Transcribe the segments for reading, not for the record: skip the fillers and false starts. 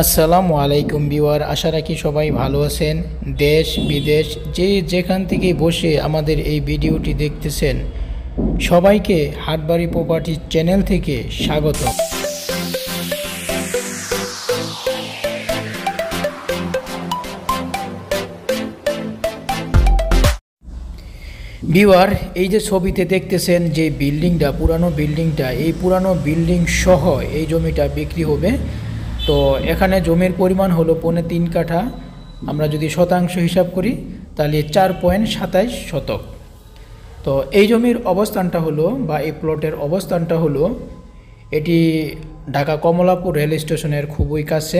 আসসালামু আলাইকুম ভিউয়ার, আশা রাখি সবাই ভালো আছেন। দেশ বিদেশ যে যেখান থেকে বসে আমাদের এই ভিডিওটি দেখতেছেন, সবাইকে হাটবাড়ি প্রপার্টি চ্যানেল থেকে স্বাগত। ভিউয়ার, এই যে ছবিতে দেখতেছেন যে বিল্ডিংটা, পুরানো বিল্ডিংটা, এই পুরানো বিল্ডিং সহ এই জমিটা বিক্রি হবে। তো এখানে জমির পরিমাণ হলো 3.25 কাঠা। আমরা যদি শতাংশ হিসাব করি তাহলে 4.27 শতক। তো এই জমির অবস্থানটা হলো, বা এই প্লটের অবস্থানটা হলো, এটি ঢাকা কমলাপুর রেল স্টেশনের খুবই কাছে।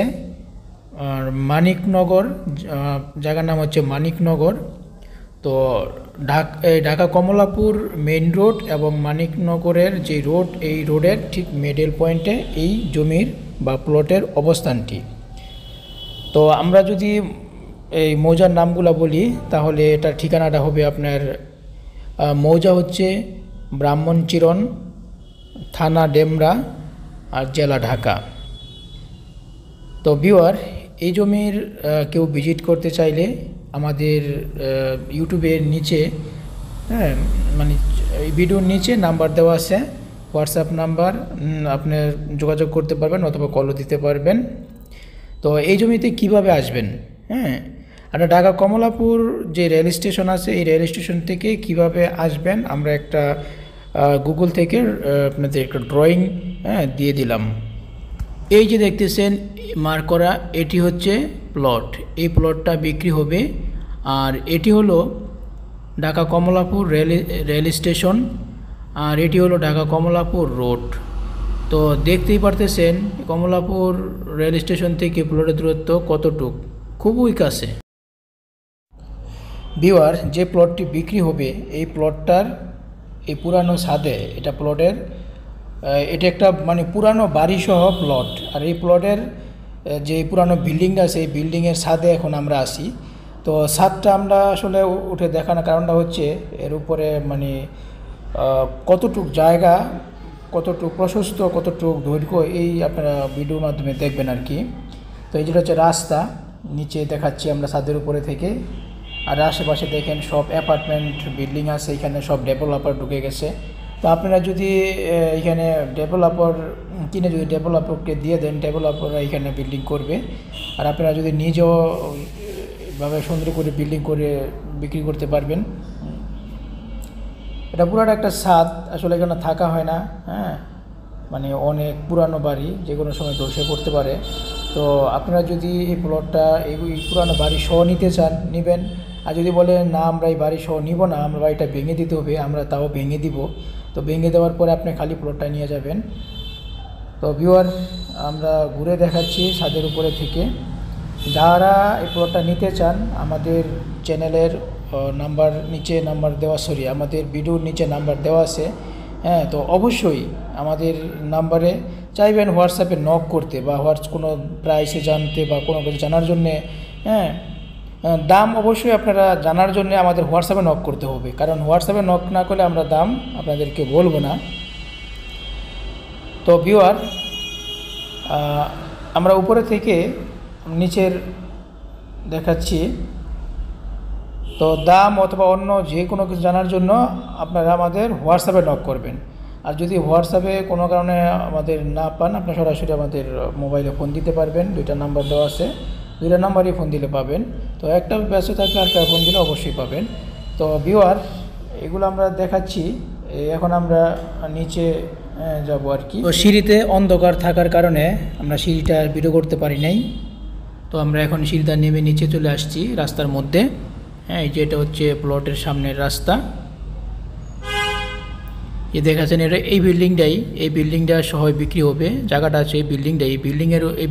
আর মানিকনগর, জায়গার নাম হচ্ছে মানিকনগর। তো ঢাকা কমলাপুর মেইন রোড এবং মানিকনগরের যে রোড, এই রোডের ঠিক মিডল পয়েন্টে এই জমির বা প্লটের অবস্থানটি। তো আমরা যদি এই মৌজার নামগুলো বলি তাহলে এটার ঠিকানাটা হবে আপনার, মৌজা হচ্ছে ব্রাহ্মণচিরণ, থানা ডেমরা, আর জেলা ঢাকা। তো ভিউয়ার, এই জমির কেউ ভিজিট করতে চাইলে আমাদের ইউটিউবের নিচে, মানে এই ভিডিওর নিচে নাম্বার দেওয়া আছে, হোয়াটসঅ্যাপ নাম্বার, আপনি যোগাযোগ করতে পারবেন অথবা কলও দিতে পারবেন। তো এই জমিতে কিভাবে আসবেন, আপনার ঢাকা কমলাপুর যে রেল স্টেশন আছে, এই রেল স্টেশন থেকে কিভাবে আসবেন আমরা একটা গুগল থেকে আপনাদের একটা ড্রয়িং দিয়ে দিলাম। এই যে দেখতেছেন মার্ক করা, এটি হচ্ছে প্লট। এই প্লটটা বিক্রি হবে। আর এটি হলো ঢাকা কমলাপুর রেল স্টেশন, আর এটি হলো ঢাকা কমলাপুর রোড। তো দেখতেই পারতেছেন কমলাপুর রেল স্টেশন থেকে প্লটের দূরত্ব কতটুক, খুবই কাছে। ভিউয়ার, যে প্লটটি বিক্রি হবে এই প্লটটার এই পুরানো ছাদে, এটা প্লটের, এটা একটা মানে পুরানো বাড়িসহ প্লট। আর এই প্লটের যে পুরানো বিল্ডিংটা আছে, এই বিল্ডিংয়ের ছাদে এখন আমরা আসি। তো ছাদটা আমরা আসলে উঠে দেখানোর কারণটা হচ্ছে এর উপরে মানে কতটুক জায়গা, কতটুক প্রশস্ত, কতটুক দৈর্ঘ্য, এই আপনারা ভিডিওর মাধ্যমে দেখবেন আর কি। তো এই যেটা হচ্ছে রাস্তা, নিচে দেখাচ্ছি আমরা ছাদের উপরে থেকে। আর আশেপাশে দেখেন সব অ্যাপার্টমেন্ট বিল্ডিং আছে, এখানে সব ডেভেলপার ঢুকে গেছে। তো আপনারা যদি এখানে ডেভেলপার কিনে যদি ডেভেলপারকে দিয়ে দেন, ডেভেলপাররা এখানে বিল্ডিং করবে। আর আপনারা যদি নিজেও ভাবে সুন্দর করে বিল্ডিং করে বিক্রি করতে পারবেন। এটা পুরাটা একটা ছাদ, আসলে এখানে থাকা হয় না, মানে অনেক পুরানো বাড়ি, যে কোনো সময় ধসে পড়তে পারে। তো আপনারা যদি এই প্লটটা এই পুরানো বাড়ি সহ নিতে চান নেবেন। আর যদি বলেন না আমরা এই বাড়ি সহ নিব না, আমরা বাড়িটা ভেঙে দিতে হবে, আমরা তাও ভেঙে দিব। তো ভেঙে দেওয়ার পরে আপনি খালি প্লটটা নিয়ে যাবেন। তো ভিউয়ার, আমরা ঘুরে দেখাচ্ছি ছাদের উপরে থেকে। যারা এই প্লটটা নিতে চান, আমাদের চ্যানেলের নাম্বার নিচে নাম্বার দেওয়া, আমাদের ভিডিওর নিচে নাম্বার দেওয়া আছে। তো অবশ্যই আমাদের নাম্বারে চাইবেন হোয়াটসঅ্যাপে নক করতে, বা কোনো প্রাইসে জানতে, বা কোনো কিছু জানার জন্যে, দাম অবশ্যই আপনারা জানার জন্য আমাদের হোয়াটসঅ্যাপে নক করতে হবে, কারণ হোয়াটসঅ্যাপে নক না করলে আমরা দাম আপনাদেরকে বলবো না। তো ভিউয়ার, আমরা উপরে থেকে নিচের দেখাচ্ছি। তো দাম অথবা অন্য যে কোনো কিছু জানার জন্য আপনারা আমাদের হোয়াটসঅ্যাপে নক করবেন। আর যদি হোয়াটসঅ্যাপে কোনো কারণে আমাদের না পান, আপনারা সরাসরি আমাদের মোবাইলে ফোন দিতে পারবেন। 2টা নাম্বার দেওয়া আছে, 2টা নাম্বারই ফোন দিলে পাবেন। তো একটা ব্যস্ত থাকলে আরেকটা ফোন দিলে অবশ্যই পাবেন। তো ভিউয়ার, এগুলো আমরা দেখাচ্ছি। এখন আমরা নিচে যাব আর কি। তো সিঁড়িতে অন্ধকার থাকার কারণে আমরা সিঁড়িটা ভিডিও করতে পারি নাই। তো আমরা এখন সিঁড়িটা নেমে নিচে চলে আসছি রাস্তার মধ্যে। এই যে এটা হচ্ছে প্লটের সামনের রাস্তা। এই দেখাচ্ছেন এটা এই বিল্ডিংটা সহ বিক্রি হবে। জায়গাটা আছে এই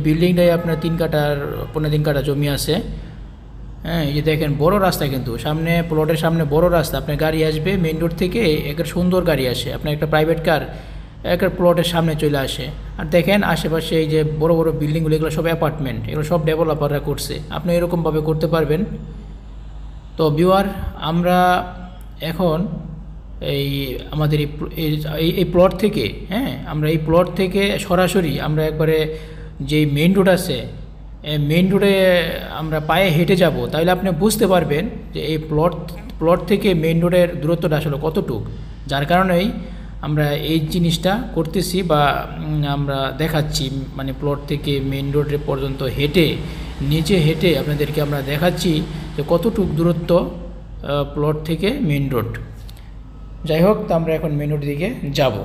বিল্ডিংটাই আপনার 3 কাঠার 3.25 কাঠা জমি আছে। এই যে দেখেন বড় রাস্তা, কিন্তু সামনে প্লটের সামনে বড় রাস্তা, আপনার গাড়ি আসবে মেইন রোড থেকে, একটা সুন্দর গাড়ি আসে, আপনার একটা প্রাইভেট কার একটা প্লটের সামনে চলে আসে। আর দেখেন আশেপাশে এই যে বড় বড় বিল্ডিংগুলো, এগুলো সব অ্যাপার্টমেন্ট, এগুলো সব ডেভেলপাররা করছে। আপনি এরকমভাবে করতে পারবেন। তো ভিউয়ার, আমরা এখন এই আমাদের এই প্লট থেকে, আমরা এই প্লট থেকে সরাসরি আমরা একবারে যে মেইন রোড আছে, মেইন রোডে আমরা পায়ে হেঁটে যাব, তাহলে আপনি বুঝতে পারবেন যে এই প্লট থেকে মেইন রোডের দূরত্বটা আসলে কতটুক। যার কারণেই আমরা এই জিনিসটা করতেছি বা আমরা দেখাচ্ছি, মানে প্লট থেকে মেইন রোড পর্যন্ত নিচে হেঁটে আপনাদেরকে আমরা দেখাচ্ছি যে কতটুক দূরত্ব প্লট থেকে মেইন রোড। যাই হোক, তো আমরা এখন মেইন রোডের দিকে যাব।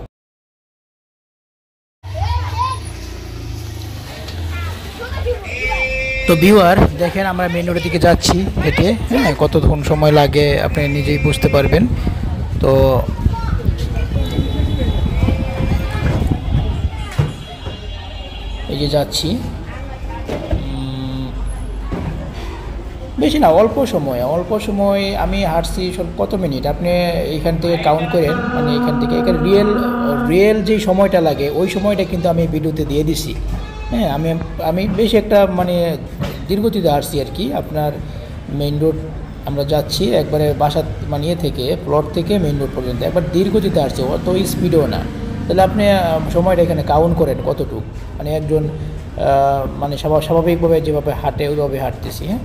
তো ভিউয়ার দেখেন, আমরা মেইন রোডের দিকে যাচ্ছি হেঁটে। হ্যাঁ, কতক্ষণ সময় লাগে আপনি নিজেই বুঝতে পারবেন। তো এই যে যাচ্ছি, বেশি না, অল্প সময় আমি হাঁটছি। কত মিনিট আপনি এইখান থেকে কাউন্ট করেন, মানে এখান থেকে এখানে রিয়েল যেই সময়টা লাগে ওই সময়টা কিন্তু আমি ভিডিওতে দিয়ে দিছি। হ্যাঁ, আমি বেশ একটা মানে দীর্ঘতিতে হাঁটছি আর কি। আপনার মেইন রোড আমরা যাচ্ছি একবারে বাসা মানে থেকে প্লট থেকে মেইন রোড পর্যন্ত, একবার দীর্ঘতিতে হাঁটছি, অত স্পিডও না। তাহলে আপনি সময়টা এখানে কাউন্ট করেন কতটুকু, মানে একজন মানে স্বাভাবিকভাবে যেভাবে হাঁটে ওইভাবে হাঁটতেছি। হ্যাঁ,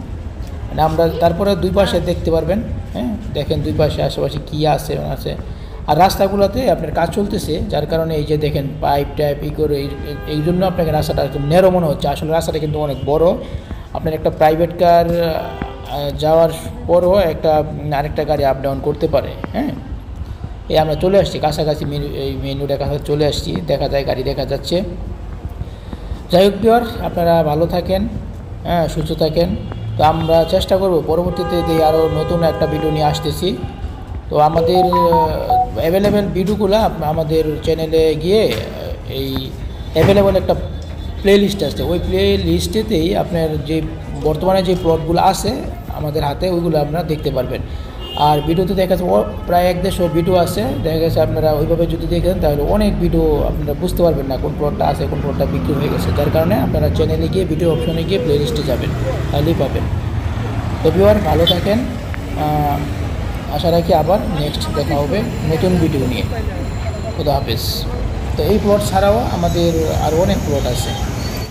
মানে আমরা তারপরে দুই পাশে দেখতে পারবেন। হ্যাঁ, দেখেন দুই পাশে আশেপাশে কী আছে। আর রাস্তাগুলোতে আপনার কাজ চলতেছে, যার কারণে এই যে দেখেন পাইপ করে এই জন্য আপনাকে রাস্তাটা একদম ন্যারো মনে হচ্ছে। আসলে রাস্তাটা কিন্তু অনেক বড়। আপনার একটা প্রাইভেট কার যাওয়ার পরও আরেকটা গাড়ি আপ ডাউন করতে পারে। হ্যাঁ, এই আমরা চলে আসছি কাছাকাছি, এই মেইন রোডের কাছে চলে আসছি, দেখা যায় গাড়ি দেখা যাচ্ছে। যাই হোক ভিউয়ার, আপনারা ভালো থাকেন, হ্যাঁ, সুস্থ থাকেন। তো আমরা চেষ্টা করব পরবর্তীতে আরও নতুন একটা ভিডিও নিয়ে আসতেছি। তো আমাদের অ্যাভেলেবেল ভিডিওগুলো আমাদের চ্যানেলে গিয়ে এই অ্যাভেলেবেল একটা প্লে লিস্ট আছে, ওই প্লে লিস্টেতেই আপনার যে বর্তমানে যে প্লটগুলো আছে আমাদের হাতে ওইগুলো আপনারা দেখতে পারবেন। আর ভিডিওতে দেখা যাচ্ছে প্রায় 150 ভিডিও আছে। দেখা গেছে আপনারা ওইভাবে যদি দেখেন তাহলে অনেক ভিডিও আপনারা বুঝতে পারবেন না কোন প্লটটা আছে, কোন প্লটটা বিক্রি হয়ে গেছে। যার কারণে আপনারা চ্যানেলে গিয়ে ভিডিও অপশনে গিয়ে প্লে লিস্টে যাবেন, তাহলেই পাবেন। তো ভিউয়ার ভালো থাকেন, আশা রাখি আবার নেক্সট দেখা হবে নতুন ভিডিও নিয়ে। খুদা হাফেজ। তো এই প্লট ছাড়াও আমাদের আরও অনেক প্লট আছে।